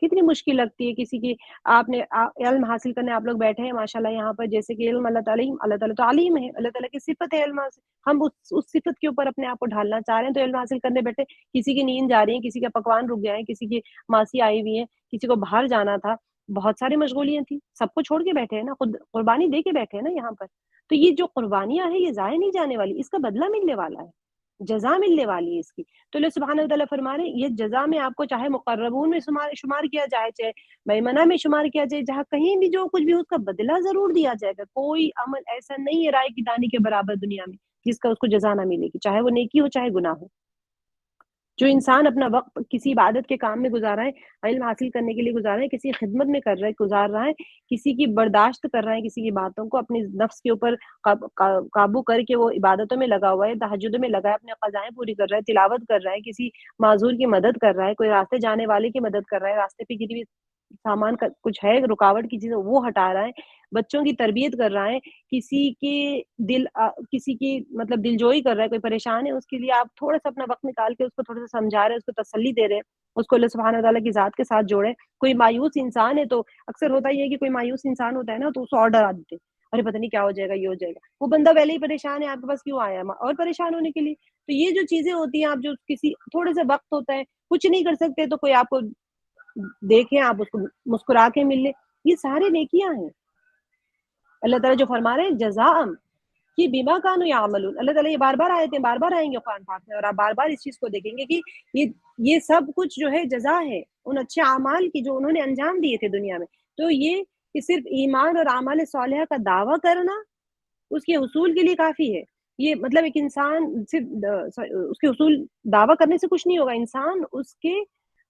कितनी मुश्किल लगती है किसी की, आपने इल्म हासिल करने आप लोग बैठे हैं माशाल्लाह, यहाँ पर जैसे कि इल्म अल्लाह ताला तो अलीम है, अल्लाह ताला की सिफ़त है इल्म हासिल, हम उस सिफ़त के ऊपर अपने आप को ढालना चाह रहे हैं, तो इल्म हासिल करने बैठे, किसी की नींद जा रही है, किसी का पकवान रुक गया है, किसी की मासी आई हुई है, किसी को बाहर जाना था, बहुत सारी मशगूलियाँ थी, सबको छोड़ के बैठे हैं ना, खुद कुर्बानी दे के बैठे हैं ना यहाँ पर। तो ये जो कुर्बानियाँ हैं ये ज़ाया नहीं जाने वाली, इसका बदला मिलने वाला है। جزا ملنے والی ہے اس کی. تو اللہ سبحانہ وتعالیٰ فرما رہے ہیں یہ جزا میں آپ کو چاہے مقربون میں شمار کیا جائے, چاہے میمنہ میں شمار کیا جائے, جہاں کہیں بھی جو کچھ بھی اس کا بدلہ ضرور دیا جائے گا. کوئی عمل ایسا نہیں ہے رائے کی دانی کے برابر دنیا میں جس کا اس کو جزا نہ ملے گی, چاہے وہ نیکی ہو چاہے گناہ ہو. جو انسان اپنا وقت کسی عبادت کے کام میں گزارا ہے, علم حاصل کرنے کے لیے گزارا ہے, کسی خدمت میں گزار رہا ہے, کسی کی برداشت کر رہا ہے, کسی کی باتوں کو اپنے نفس کے اوپر قابو کر کے وہ عبادتوں میں لگا ہوا ہے, تہجد میں لگا ہے, اپنے قضائیں پوری کر رہا ہے, تلاوت کر رہا ہے, کسی معذور کی مدد کر رہا ہے, کوئی راستے جانے والے کی مدد کر رہا ہے, راستے پہ کسی بھی سامان کا کچھ ہے رکاوٹ کی چیز وہ ہٹا رہا ہے, بچوں کی تربیت کر رہا ہے, کسی کی مطلب دلجوئی کر رہا ہے, کوئی پریشان ہے اس کے لیے آپ تھوڑا سا اپنا وقت نکال کے اس کو تھوڑا سا سمجھا رہے ہیں, اس کو تسلی دے رہے ہیں, اس کو اللہ سبحانہ وتعالیٰ کی ذات کے ساتھ جوڑے. کوئی مایوس انسان ہے تو اکثر ہوتا یہ ہے کہ کوئی مایوس انسان ہوتا ہے نا تو اس کو اور ڈرا دیتے, ارے پتہ نہیں کیا ہو جائے گا, یہ ہو جائے گا, وہ بندہ پہلے ہی پریشان ہے, آپ کے پاس کیوں آیا اور پریشان ہونے کے لیے. تو یہ جو چیزیں ہوتی ہیں, آپ جو کسی تھوڑے سے وقت ہوتا ہے کچھ نہیں کر سکتے تو کوئی آپ کو دیکھیں, آپ اس کو مسکرا کے مل لیں, یہ سارے نیکیاں ہیں. اللہ تعالیٰ جو فرما رہے ہیں جزاء کہ بما کانوا یعملون, اللہ تعالیٰ یہ بار بار آئے تھے, بار بار آئیں گے قرآن پاک میں, اور آپ بار بار اس چیز کو دیکھیں گے کہ یہ سب کچھ جو ہے جزا ہے ان اچھے اعمال کی جو انہوں نے انجام دیے تھے دنیا میں. تو یہ کہ صرف ایمان اور اعمال صالحہ کا دعویٰ کرنا اس کے حصول کے لیے کافی ہے. یہ مطلب ایک انسان صرف اس کے حصول دعویٰ کرنے سے کچھ نہیں ہوگا, انسان اس کے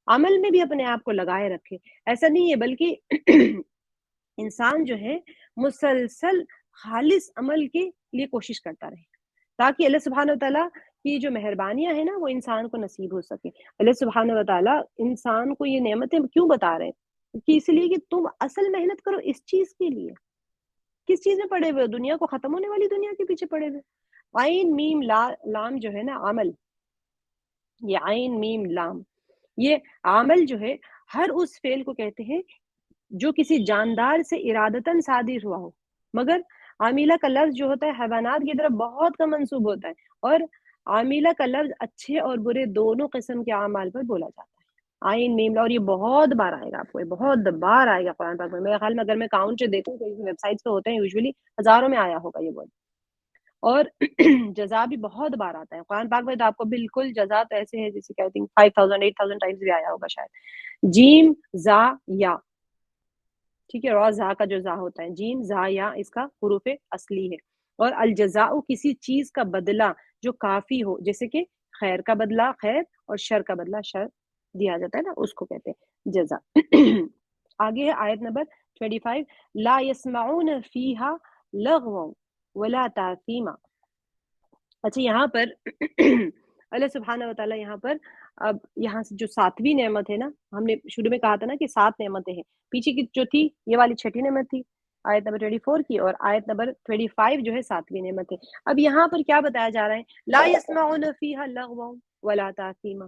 عمل میں بھی اپنے آپ کو لگائے رکھے. ایسا نہیں ہے, بلکہ انسان جو ہے مسلسل خالص عمل کے لیے کوشش کرتا رہے تاکہ اللہ سبحانہ وتعالیٰ کی جو مہربانیاں ہیں نا وہ انسان کو نصیب ہو سکے. اللہ سبحانہ وتعالیٰ انسان کو یہ نعمتیں کیوں بتا رہے ہیں کہ اس لیے کہ تم اصل محنت کرو اس چیز کے لیے. کس چیز میں پڑے ہوئے, دنیا کو ختم ہونے والی دنیا کے پیچھے پڑے ہوئے. عین میم لام جو ہے نا عمل, یہ عین میم لام یہ عمل جو ہے ہر اس فعل کو کہتے ہیں جو کسی جاندار سے ارادتاً صادر ہوا ہو. مگر عاملہ کا لفظ جو ہوتا ہے حیوانات کی طرف بہت کم منسوب ہوتا ہے, اور عاملہ کا لفظ اچھے اور برے دونوں قسم کے اعمال پر بولا جاتا ہے. عین میم لا, اور یہ بہت بار آئے گا, آپ کو یہ بہت بار آئے گا قرآن پاک میں. میرے خیال میں اگر میں کاؤنٹ سے دیکھوں تو ویب سائٹس پہ ہوتے ہیں یوزولی ہزاروں میں آیا ہوگا یہ ورڈ. اور جزا بھی بہت بار آتا ہے قرآن پاک میں, تو آپ کو بالکل جزا تو ایسے ہے جیسے کہ 5000 8000 ٹائمز بھی آیا ہوگا شاید. جیم زا یا, ٹھیک ہے, را زا کا جو زا ہوتا ہے, جیم زا یا اس کا حروف اصلی ہے. اور الجزاء کسی چیز کا بدلہ جو کافی ہو, جیسے کہ خیر کا بدلہ خیر اور شر کا بدلہ شر دیا جاتا ہے نا, اس کو کہتے ہیں جزا. آگے ہے آیت نمبر 25, لا يسمعون فيها لغوا ولا تاثیما. اچھا, یہاں پر اللہ سبحانہ وتعالیٰ یہاں پر اب یہاں سے جو 7ویں نعمت ہے نا, ہم نے شروع میں کہا تھا نا کہ 7 نعمتیں ہیں, پیچھے کی جو تھی یہ والی 6ٹھی نعمت تھی آیت نمبر 24 کی, اور آیت نمبر 25 جو ہے 7ویں نعمت ہے. اب یہاں پر کیا بتایا جا رہا ہے, لا يسمعون فيها لغوا ولا تاثیما,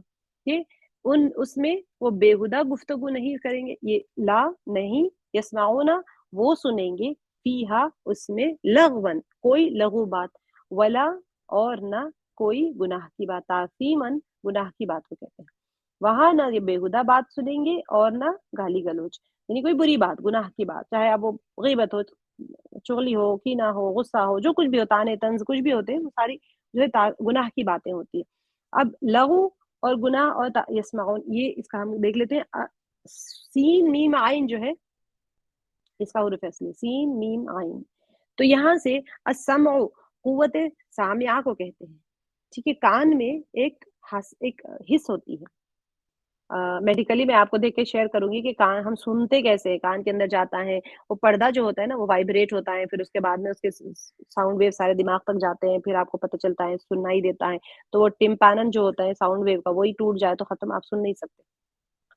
کہ اس میں وہ بےہودہ گفتگو نہیں کریں گے. یہ لا نہیں, یسمعون وہ سنیں گے, فیہا اس میں, لغوا کوئی لغو بات, ولا اور نہ کوئی گناہ کی بات. تاثیمن گناہ کی بات کو کہتے ہیں. وہاں نہ یہ بےہودہ بات سنیں گے اور نہ گالی گلوچ, یعنی کوئی بری بات, گناہ کی بات, چاہے اب وہ غیبت ہو, چغلی ہو, کینہ ہو, غصہ ہو, جو کچھ بھی ہو, طعنے طنز کچھ بھی ہوتے ہیں, وہ ساری جو ہے گناہ کی باتیں ہوتی ہیں. اب لغو اور گناہ اور یسمعون, یہ اس کا ہم دیکھ لیتے ہیں. سین میم عین جو ہے اس کا حروف اصلی سین میم عین, تو یہاں سے السمع قوت سامعہ کو کہتے ہیں. ٹھیک ہے, کان میں ایک حس ہوتی ہے. میڈیکلی میں آپ کو دیکھ کے شیئر کروں گی کہ کان ہم سنتے کیسے ہیں, کان کے اندر جاتا ہے وہ پردہ جو ہوتا ہے نا, وہ وائبریٹ ہوتا ہے, پھر اس کے بعد میں اس کے ساؤنڈ ویو سارے دماغ تک جاتے ہیں, پھر آپ کو پتہ چلتا ہے, سننا ہی دیتا ہے. تو وہ ٹمپانن جو ہوتا ہے ساؤنڈ ویو کا, وہی ٹوٹ جائے تو ختم, آپ سن نہیں سکتے.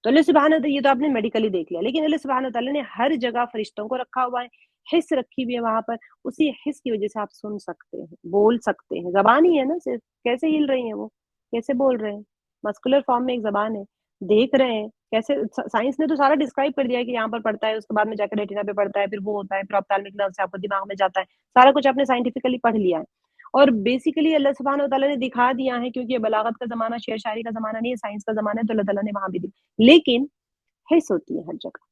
تو اللہ سبحانہ تعالیٰ, یہ تو آپ نے میڈیکلی دیکھ لیا, لیکن اللہ سبحانہ تعالیٰ نے ہر جگہ فرشتوں کو رکھا ہوا ہے, حس رکھی ہوئی ہے وہاں پر. اسی حس کی وجہ سے آپ سن سکتے ہیں, بول سکتے ہیں. زبان ہی ہے نا صرف, کیسے ہل رہی ہیں وہ, کیسے بول رہے ہیں, مسکولر فارم میں ایک زبان ہے, دیکھ رہے ہیں کیسے. سائنس نے تو سارا ڈسکرائب کر دیا ہے کہ یہاں پر پڑتا ہے, اس کے بعد میں جا کے ریٹنا پہ پڑتا ہے, پھر وہ ہوتا ہے, پھر آپتالمک نرو سے آپ کو دماغ میں جاتا ہے, سارا کچھ آپ نے سائنٹیفکلی پڑھ لیا ہے. اور بیسیکلی اللہ سبحانہ وتعالیٰ نے دکھا دیا ہے, کیونکہ یہ بلاغت کا زمانہ, شعر شاعری کا زمانہ نہیں ہے, سائنس کا زمانہ ہے, تو اللہ تعالیٰ نے وہاں بھی دی. لیکن حس ہوتی ہے ہر جگہ,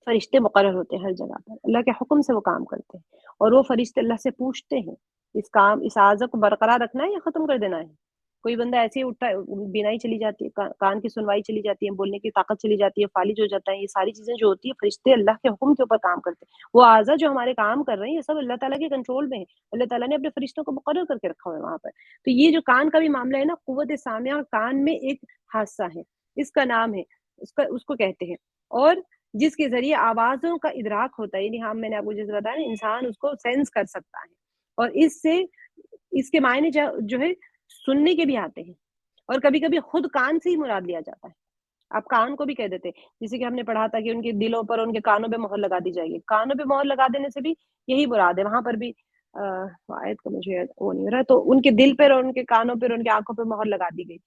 فرشتے مقرر ہوتے ہیں ہر جگہ پر, اللہ کے حکم سے وہ کام کرتے ہیں, اور وہ فرشتے اللہ سے پوچھتے ہیں इस आज़ा को बरकरार रखना है या खत्म कर देना है? कोई बंदा ऐसे ही उठता है, बीनाई चली जाती है, कान की सुनवाई चली जाती है, बोलने की ताकत चली जाती है, फालिज हो जाता है, ये सारी चीजें जो होती है फरिश्ते अल्लाह के हुक्म के ऊपर काम करते हैं। वो आज़ा जो हमारे काम कर रहे हैं ये सब अल्लाह ताला के कंट्रोल में है। अल्लाह ताला ने अपने फरिश्तों को मुकर्रर करके रखा हुआ है वहां पर। तो ये जो कान का भी मामला है ना, कुव्वत सामिया, कान में एक हादसा है, इसका नाम है, उसको कहते हैं। और जिसके जरिए आवाजों का इदराक होता है, यानी हाँ मैंने आपको जैसे बताया ना, इंसान उसको सेंस कर सकता है। और इससे इसके मायने जो है सुनने के भी आते हैं। और कभी कभी खुद कान से ही मुराद लिया जाता है। आप कान को भी कह देते हैं, जैसे कि हमने पढ़ा था कि उनके दिलों पर, उनके कानों पे मोहर लगा दी जाएगी। कानों पे मोहर लगा देने से भी यही मुराद है। वहां पर भी आयत का मुझे वो नहीं हो रहा है, तो उनके दिल पर और उनके कानों पर, उनकी आंखों पर मोहर लगा दी गई।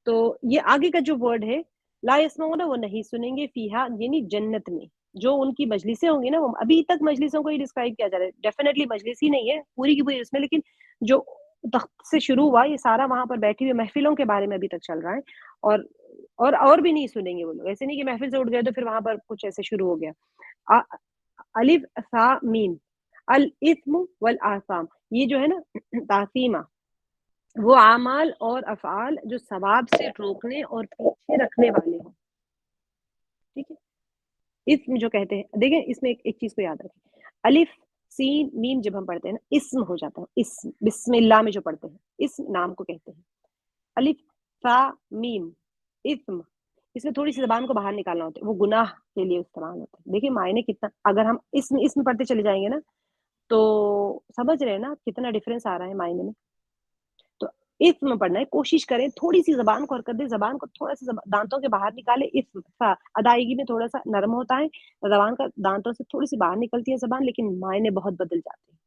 तो ये आगे का जो वर्ड है, ला यस्माऊना, वो नहीं सुनेंगे, फीहा यानी जन्नत में। जो उनकी मजलिसें होंगी ना, वो अभी तक मजलिसों को ही डिस्क्राइब किया जा रहा है, डेफिनेटली मजलिस ही नहीं है पूरी की पूरी उसमें, लेकिन जो तख्त से शुरू हुआ ये सारा वहां पर बैठी हुई महफिलों के बारे में अभी तक चल रहा है। और और भी नहीं सुनेंगे वो लोग, ऐसे नहीं कि महफिल से उठ गए तो फिर वहां पर कुछ ऐसे शुरू हो गया। अ- अलिफ सा मीम, अल इस्म वल आसाम, ये जो है ना तासीमा, वो आमाल और अफ़आल जो सवाब से रोकने और पीछे रखने वाले हों। ठीक है, इस्म जो कहते हैं, देखें इसमें एक चीज को याद रखें, अलिफ सीन मीम जब हम पढ़ते हैं ना, इस्म हो जाता है। इस्म बिस्मिल्लाह में जो पढ़ते हैं, इस्म नाम को कहते हैं। अलिफ फा मीम, इस्म, इसमें थोड़ी सी जबान को बाहर निकालना होता है, वो गुनाह के लिए इस्तेमाल होता है। देखिए मायने कितना, अगर हम इस्म इस्म पढ़ते चले जाएंगे ना, तो समझ रहे हैं ना कितना डिफरेंस आ रहा है मायने में। तो इस्म पढ़ना है, कोशिश करें थोड़ी सी जबान को हरकत दें, जबान को थोड़ा सा दांतों के बाहर निकाले। इस्म सा अदायगी में थोड़ा सा नरम होता है, जबान का दांतों से थोड़ी सी बाहर निकलती है जबान, लेकिन मायने बहुत बदल जाते हैं।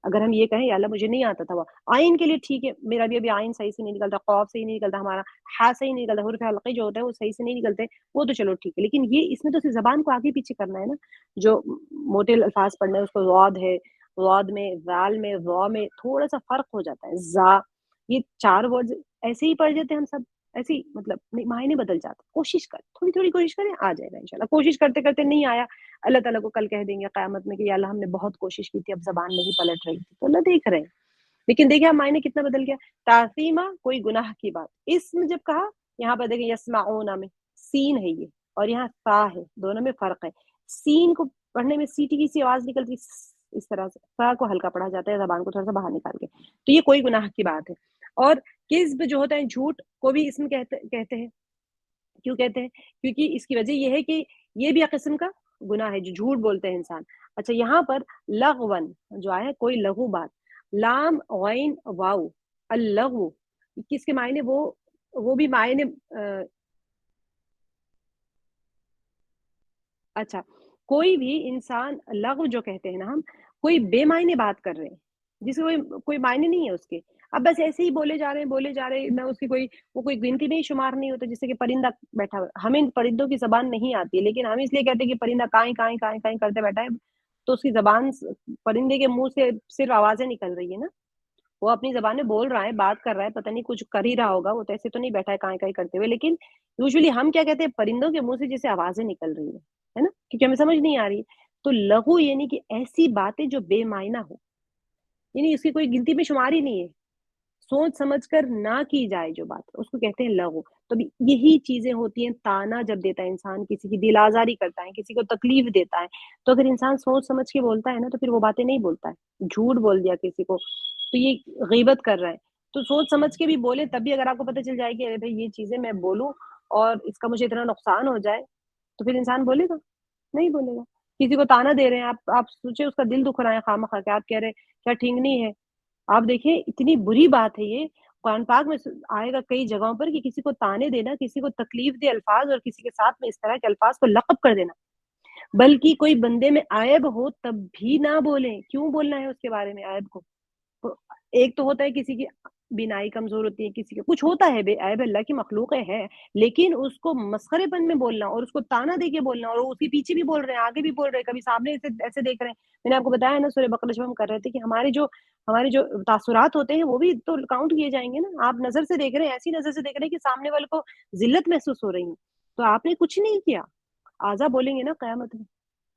अगर हम ये कहें या अल्लाह मुझे नहीं आता था वो, आइन के लिए ठीक है, मेरा भी अभी आइन सही से नहीं निकलता, कौफ सही नहीं निकलता, हमारा हा सही नहीं निकलता, हुर्फ हल्के जो होता है वो सही से नहीं निकलते, वो तो चलो ठीक है। लेकिन ये इसमें तो सिर्फ जबान को आगे पीछे करना है ना। जो मोटे अल्फाज पढ़ना है उसको रौद है, रौद में, जाल में, रौ में थोड़ा सा फर्क हो जाता है। जा, ये चार वर्ड ऐसे ही पढ़ जाते हैं हम सब, ऐसे ही मतलब मायने बदल जाते हैं। कोशिश कर, थोड़ी थोड़ी कोशिश करें, आ जाएगा इंशाल्लाह। कोशिश करते करते नहीं आया, अल्लाह ताला को कल कह देंगे क़यामत में कि या अल्लाह हमने बहुत कोशिश की थी, अब ज़बान नहीं पलट रही थी। तो अल्लाह देख रहे हैं। लेकिन देखिए अब मायने कितना बदल गया। तासीमा कोई गुनाह की बात, इसम जब कहा, यहाँ पर देखिए यस्माऊना में सीन है ये, और यहाँ सा है, दोनों में फर्क है। सीन को पढ़ने में सीटी की सी आवाज निकलती इस तरह से, सा को हल्का पढ़ा जाता है जबान को थोड़ा सा बाहर निकाल के। तो ये कोई गुनाह की बात है। और किस्ब जो होता है, झूठ को भी इसमें कहते कहते हैं। क्यों कहते हैं? क्योंकि इसकी वजह ये है कि ये भी एक किस्म का गुनाह है जो झूठ बोलते हैं इंसान। अच्छा, यहाँ पर लग़वन जो आया है, कोई लघु बात, लाम गैन वाव, अल्लग़ु, किसके मायने, वो भी मायने अच्छा, कोई भी इंसान लग़व जो कहते हैं ना हम, कोई बेमायने बात कर रहे हैं, जिसके कोई कोई मायने नहीं है उसके। अब बस ऐसे ही बोले जा रहे हैं, ना उसकी कोई वो कोई गिनती में ही शुमार नहीं होता। जैसे कि परिंदा बैठा हुआ है, हमें परिंदों की ज़बान नहीं आती है, लेकिन हम इसलिए कहते हैं कि परिंदा काई, काई, काई, काई करते बैठा है, तो उसकी ज़बान परिंदे के मुँह से सिर्फ़ आवाज़ें निकल रही है ना। वो अपनी ज़बान में बोल रहा है, बात कर रहा है, पता नहीं कुछ कर ही रहा होगा, वो तो ऐसे तो नहीं बैठा है काई-काई करते हुए। लेकिन यूजुअली हम क्या कहते हैं, परिंदों के मुँह से जैसे आवाज़ें निकल रही है ना? क्योंकि हमें समझ नहीं आ रही है। तो लघु यानी कि ऐसी बातें जो बेमायना हो, यानी उसकी कोई गिनती में शुमार ही नहीं है। सोच समझ कर ना की जाए जो बात, उसको कहते हैं लघु। तो अभी यही चीज़ें होती हैं, ताना जब देता है इंसान, किसी की दिल आज़ारी करता है, किसी को तकलीफ देता है, तो अगर इंसान सोच समझ के बोलता है ना, तो फिर वो बातें नहीं बोलता है। झूठ बोल दिया किसी को, तो ये गीबत कर रहा है। तो सोच समझ के भी बोले, तब भी अगर आपको पता चल जाए कि अरे भाई ये चीज़ें मैं बोलूँ और इसका मुझे इतना नुकसान हो जाए, तो फिर इंसान बोलेगा? नहीं बोलेगा। किसी को ताना दे रहे हैं आप सोचिए उसका दिल दुख रहा है खामखा के, आप कह रहे हैं क्या ठीकनी है? आप देखिए इतनी बुरी बात है ये, कुरान पाक में आएगा कई जगहों पर कि किसी को ताने देना, किसी को तकलीफ दे अल्फाज और किसी के साथ में इस तरह के अल्फाज को लक़ब कर देना। बल्कि कोई बंदे में ऐब हो तब भी ना बोलें, क्यों बोलना है उसके बारे में ऐब को? तो एक तो होता है किसी की बीनाई कमज़ोर होती है, किसी का कुछ होता है, बेऐब अल्लाह की मखलूक़ है, लेकिन उसको मसखरेपन में बोलना और उसको ताना दे के बोलना, और उसके पीछे भी बोल रहे हैं, आगे भी बोल रहे हैं, कभी सामने ऐसे ऐसे देख रहे हैं। मैंने आपको बताया ना सूरह बकरा जब हम कर रहे थे कि हमारे जो तासुरात होते हैं वो भी तो काउंट किए जाएँगे ना। आप नज़र से देख रहे हैं, ऐसी नज़र से देख रहे हैं कि सामने वाले को ज़िल्लत महसूस हो रही है, तो आपने कुछ नहीं किया। आज़ा बोलेंगे ना क़यामत में।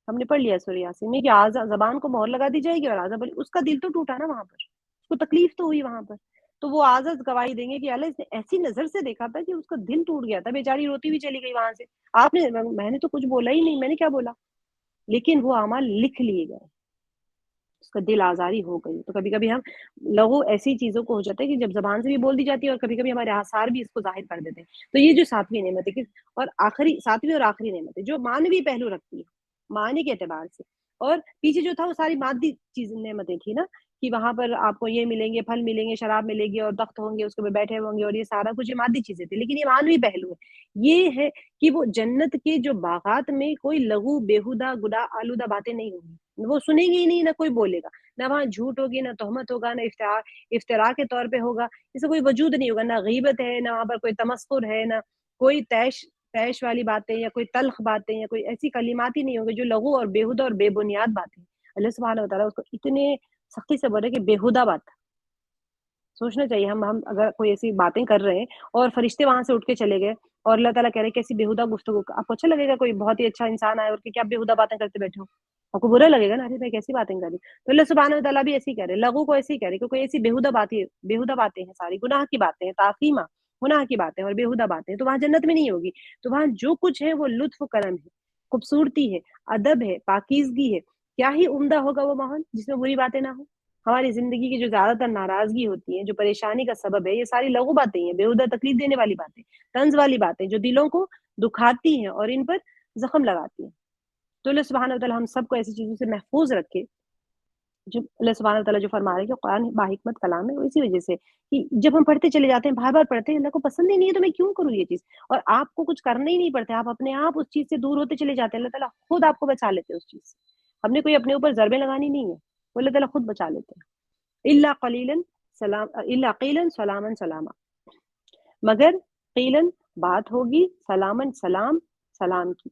ہم نے پڑھ لیا سورہ یاسین میں کہ آزا زبان کو مہر لگا دی جائے گی اور آزا بلی، اس کا دل تو ٹوٹا نا وہاں پر، اس کو تکلیف تو ہوئی وہاں پر، تو وہ آزا گواہی دیں گے کہ اللہ اس نے ایسی نظر سے دیکھا تھا کہ اس کا دل ٹوٹ گیا تھا، بیچاری روتی ہوئی چلی گئی وہاں سے، آپ نے، میں نے تو کچھ بولا ہی نہیں، میں نے کیا بولا، لیکن وہ اعمال لکھ لیے گئے، اس کا دل آزاری ہو گئی۔ تو کبھی کبھی ہم لغو ایسی چیزوں کو ہو جاتا ہے کہ جب زبان سے بھی بول دی جاتی ہے اور کبھی کبھی ہمارے آثار بھی اس کو ظاہر کر دیتے ہیں۔ تو یہ جو ساتویں نعمت ہے اور آخری، ساتویں اور آخری نعمت ہے جو مانوی پہلو رکھتی ہے، معنی کے اعتبار سے، اور پیچھے جو تھا وہ ساری مادی چیز نعمتیں تھی نا، کہ وہاں پر آپ کو یہ ملیں گے، پھل ملیں گے، شراب ملے گی اور تخت ہوں گے، اس کے اوپر بیٹھے ہوں گے، اور یہ سارا کچھ یہ مادی چیزیں تھی، لیکن یہ مانوی پہلو ہے، یہ ہے کہ وہ جنت کے جو باغات میں کوئی لغو بےہودہ گناہ آلودہ باتیں نہیں ہوں گی، وہ سنیں گے ہی نہیں، نہ کوئی بولے گا، نہ وہاں جھوٹ ہوگی، نہ تہمت ہوگا، نہ افطرا کے طور پہ ہوگا، اس سے کوئی وجود نہیں ہوگا، نہ غیبت ہے، نہ وہاں پر کوئی تمسخر ہے، نہ کوئی طیش والی باتیں یا کوئی تلخ باتیں یا کوئی ایسی کلمات ہی نہیں ہوں گے جو لغو اور بےہودہ اور بے بنیاد باتیں ہیں۔ اللہ سبحانہ و تعالیٰ اس کو اتنے سختی سے بولے کہ بےہودہ بات، سوچنا چاہیے ہم اگر کوئی ایسی باتیں کر رہے ہیں اور فرشتے وہاں سے اٹھ کے چلے گئے اور اللہ تعالیٰ کہہ رہے کیسی بےہودہ گفتگو، آپ کو اچھا لگے گا؟ کوئی بہت ہی اچھا انسان آئے اور کہ کیا بےہودہ باتیں کرتے بیٹھے ہو، آپ کو برا لگے گا نا، ارے بھائی کیسی باتیں کر رہی، تو اللہ سبحانہ و تعالیٰ بھی ایسے ہی کہہ رہے، لغو کو ایسے ہی کہہ رہے کہ کوئی ایسی بےہودہ باتیں ہیں، ساری گناہ کی باتیں ہیں، تعظیمہ گناہ کی باتیں اور بےہودہ باتیں ہیں، تو وہاں جنت میں نہیں ہوگی، تو وہاں جو کچھ ہے وہ لطف و کرم ہے، خوبصورتی ہے، ادب ہے، پاکیزگی ہے، کیا ہی عمدہ ہوگا وہ ماحول جس میں بری باتیں نہ ہوں۔ ہماری زندگی کی جو زیادہ تر ناراضگی ہوتی ہے، جو پریشانی کا سبب ہے، یہ ساری لغو باتیں ہیں، بےہودہ تکلیف دینے والی باتیں، طنز والی باتیں جو دلوں کو دکھاتی ہیں اور ان پر زخم لگاتی ہیں۔ تو اللہ سبحانہ وتعالی ہم سب کو ایسی چیزوں سے محفوظ رکھے، جو اللہ سبحانہ وتعالی جو فرما رہے ہیں کہ قرآن باحکمت کلام ہے، وہ اسی وجہ سے کہ جب ہم پڑھتے چلے جاتے ہیں، بار بار پڑھتے ہیں، اللہ کو پسند ہی نہیں ہے تو میں کیوں کروں یہ چیز، اور آپ کو کچھ کرنا ہی نہیں پڑتا، آپ اپنے آپ اس چیز سے دور ہوتے چلے جاتے ہیں، اللہ تعالیٰ خود آپ کو بچا لیتے ہیں اس چیز سے، ہم نے کوئی اپنے اوپر ضربیں لگانی نہیں ہے، وہ اللہ تعالیٰ خود بچا لیتے ہیں۔ الا قلیلا سلام، الا قیلا سلاما سلاما، مگر قیلن بات ہوگی، سلامن سلام سلام کی،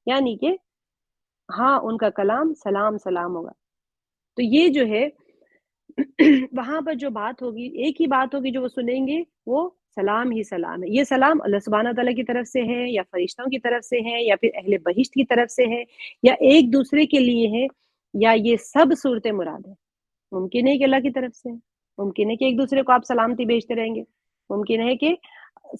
یعنی کہ ہاں ان کا کلام سلام سلام ہوگا، تو یہ جو ہے وہاں پر جو بات ہوگی، ایک ہی بات ہوگی جو وہ سنیں گے، وہ سلام ہی سلام ہے، یہ سلام اللہ سبحانہ تعالیٰ کی طرف سے ہے یا فرشتوں کی طرف سے ہے یا پھر اہل بہشت کی طرف سے ہے یا ایک دوسرے کے لیے ہے یا یہ سب صورت مراد ہے، ممکن ہے کہ اللہ کی طرف سے ہے، ممکن ہے کہ ایک دوسرے کو آپ سلامتی بھیجتے رہیں گے، ممکن ہے کہ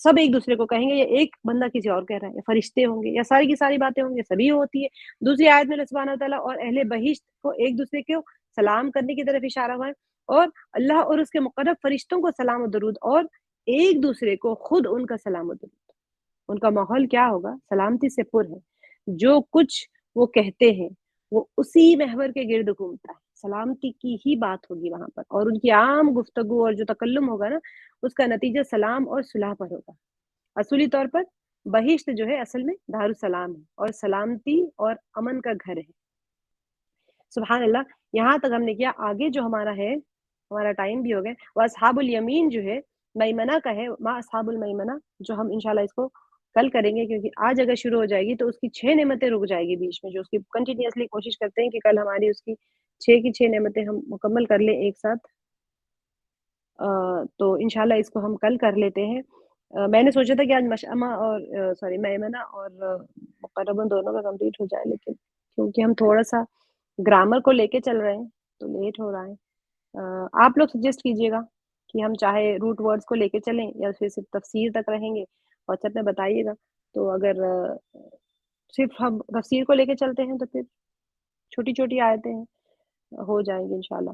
سب ایک دوسرے کو کہیں گے یا ایک بندہ کسی اور کہہ رہا ہے، یا فرشتے ہوں گے یا ساری کی ساری باتیں ہوں گے، سبھی ہوتی ہے۔ دوسری آیت میں اللہ سبحانہ وتعالیٰ اور اہل بہشت کو ایک دوسرے کو سلام کرنے کی طرف اشارہ ہوا ہے، اور اللہ اور اس کے مقرب فرشتوں کو سلام و درود، اور ایک دوسرے کو خود ان کا سلام و درود، ان کا ماحول کیا ہوگا؟ سلامتی سے پر ہے، جو کچھ وہ کہتے ہیں وہ اسی محور کے گرد گھومتا ہے، سلامتی کی ہی بات ہوگی وہاں پر، اور ان کی عام گفتگو اور جو تکلم ہوگا نا، اس کا نتیجہ سلام اور صلح پر ہوگا۔ اصولی طور پر بہشت جو ہے اصل میں دار السلام ہے اور سلامتی اور امن کا گھر ہے۔ سبحان اللہ، یہاں تک ہم نے کیا، آگے جو ہمارا ہے، ہمارا ٹائم بھی ہو گیا، وہ اصحاب الیمین جو ہے میمنہ کا ہے، ما اصحاب المیمنہ، جو ہم انشاءاللہ اس کو کل کریں گے، کیونکہ آج اگر شروع ہو جائے گی تو اس کی 6 نعمتیں رک جائے گی بیچ میں، جو اس کی کنٹینیوسلی کوشش کرتے ہیں کہ کل ہماری اس کی 6 کی 6 نعمتیں ہم مکمل کر لیں ایک ساتھ، تو انشاءاللہ اس کو ہم کل کر لیتے ہیں۔ میں نے سوچا تھا کہ آج مشأمہ اور سوری میمنہ اور مقربن دونوں کا کمپلیٹ ہو جائے، لیکن کیونکہ ہم تھوڑا سا گرامر کو لے کے چل رہے ہیں تو لیٹ ہو رہا ہے۔ آپ لوگ سجیسٹ کیجئے گا کہ ہم چاہے روٹ ورڈز کو لے کے چلیں یا پھر صرف تفسیر تک رہیں گے، واٹس ایپ میں بتائیے گا، تو اگر صرف ہم تفسیر کو لے کے چلتے ہیں تو پھر چھوٹی چھوٹی آیتیں ہو جائیں گی انشاءاللہ۔